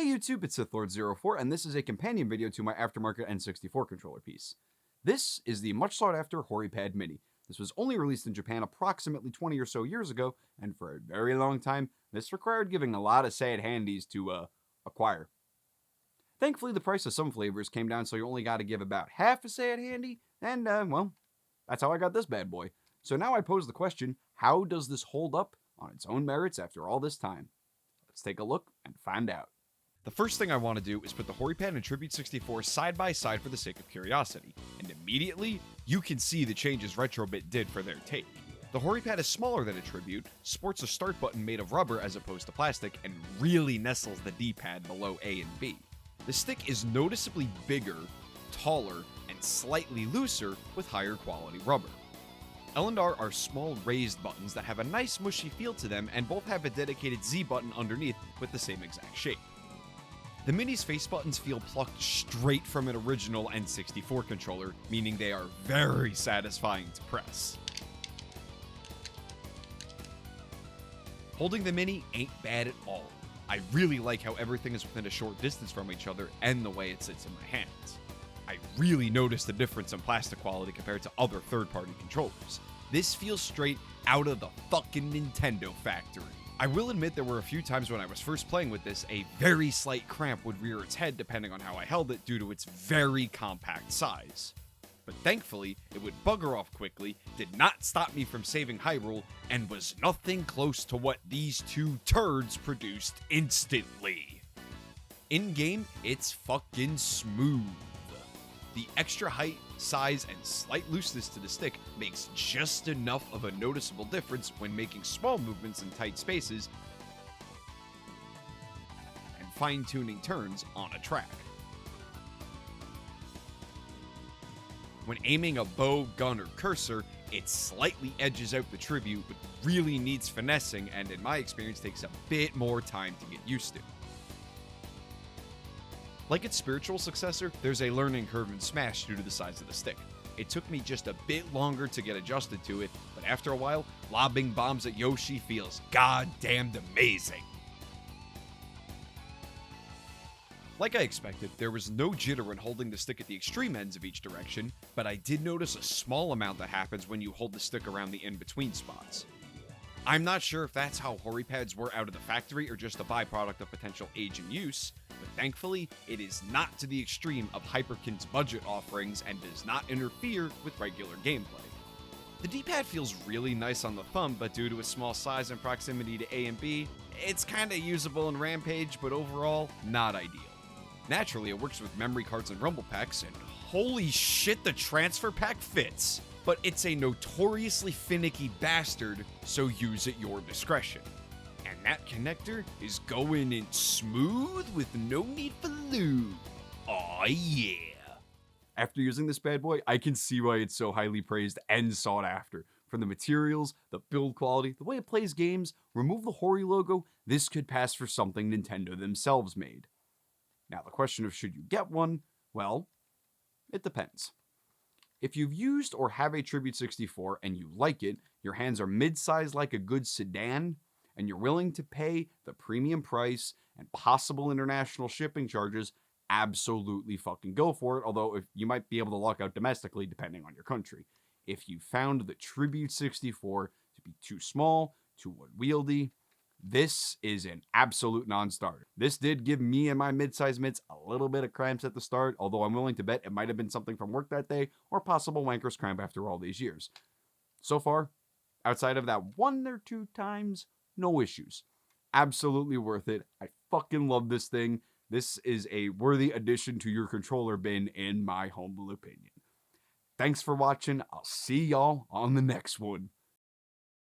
Hey YouTube, it's SithLord04, and this is a companion video to my aftermarket N64 controller piece. This is the much sought after Hori Pad Mini. This was only released in Japan approximately 20 or so years ago, and for a very long time, this required giving a lot of sad handies to acquire. Thankfully, the price of some flavors came down, so you only got to give about half a sad handy, and well, that's how I got this bad boy. So now I pose the question, how does this hold up on its own merits after all this time? Let's take a look and find out. The first thing I want to do is put the Hori Pad and Tribute 64 side by side for the sake of curiosity, and immediately, you can see the changes Retrobit did for their take. The Hori Pad is smaller than a Tribute, sports a start button made of rubber as opposed to plastic, and really nestles the D-pad below A and B. The stick is noticeably bigger, taller, and slightly looser with higher quality rubber. L and R are small raised buttons that have a nice mushy feel to them, and both have a dedicated Z button underneath with the same exact shape. The Mini's face buttons feel plucked straight from an original N64 controller, meaning they are very satisfying to press. Holding the Mini ain't bad at all. I really like how everything is within a short distance from each other and the way it sits in my hands. I really noticed the difference in plastic quality compared to other third-party controllers. This feels straight out of the fucking Nintendo factory. I will admit there were a few times when I was first playing with this, a very slight cramp would rear its head depending on how I held it due to its very compact size. But thankfully, it would bugger off quickly, did not stop me from saving Hyrule, and was nothing close to what these two turds produced instantly. In-game, it's fucking smooth. The extra height, size, and slight looseness to the stick makes just enough of a noticeable difference when making small movements in tight spaces and fine-tuning turns on a track. When aiming a bow, gun, or cursor, it slightly edges out the Tribute, but really needs finessing and in my experience takes a bit more time to get used to. Like its spiritual successor, there's a learning curve in Smash due to the size of the stick. It took me just a bit longer to get adjusted to it, but after a while, lobbing bombs at Yoshi feels goddamned amazing. Like I expected, there was no jitter when holding the stick at the extreme ends of each direction, but I did notice a small amount that happens when you hold the stick around the in-between spots. I'm not sure if that's how Hori Pads were out of the factory or just a byproduct of potential age and use, but thankfully, it is not to the extreme of Hyperkin's budget offerings and does not interfere with regular gameplay. The D-pad feels really nice on the thumb, but due to its small size and proximity to A and B, it's kinda usable in Rampage, but overall, not ideal. Naturally, it works with memory cards and rumble packs, and holy shit, the transfer pack fits! But it's a notoriously finicky bastard, so use at your discretion. And that connector is going in smooth with no need for lube. Aw yeah. After using this bad boy, I can see why it's so highly praised and sought after. From the materials, the build quality, the way it plays games, remove the Hori logo, this could pass for something Nintendo themselves made. Now the question of should you get one, well, it depends. If you've used or have a Tribute 64 and you like it, your hands are mid-sized like a good sedan, and you're willing to pay the premium price and possible international shipping charges, absolutely fucking go for it, although if you might be able to luck out domestically depending on your country. If you found the Tribute 64 to be too small, too unwieldy, this is an absolute non-starter. This did give me and my mid-size mitts a little bit of cramps at the start, although I'm willing to bet it might have been something from work that day or possible wanker's cramp after all these years. So far, outside of that one or two times, no issues. Absolutely worth it. I fucking love this thing. This is a worthy addition to your controller bin in my humble opinion. Thanks for watching. I'll see y'all on the next one.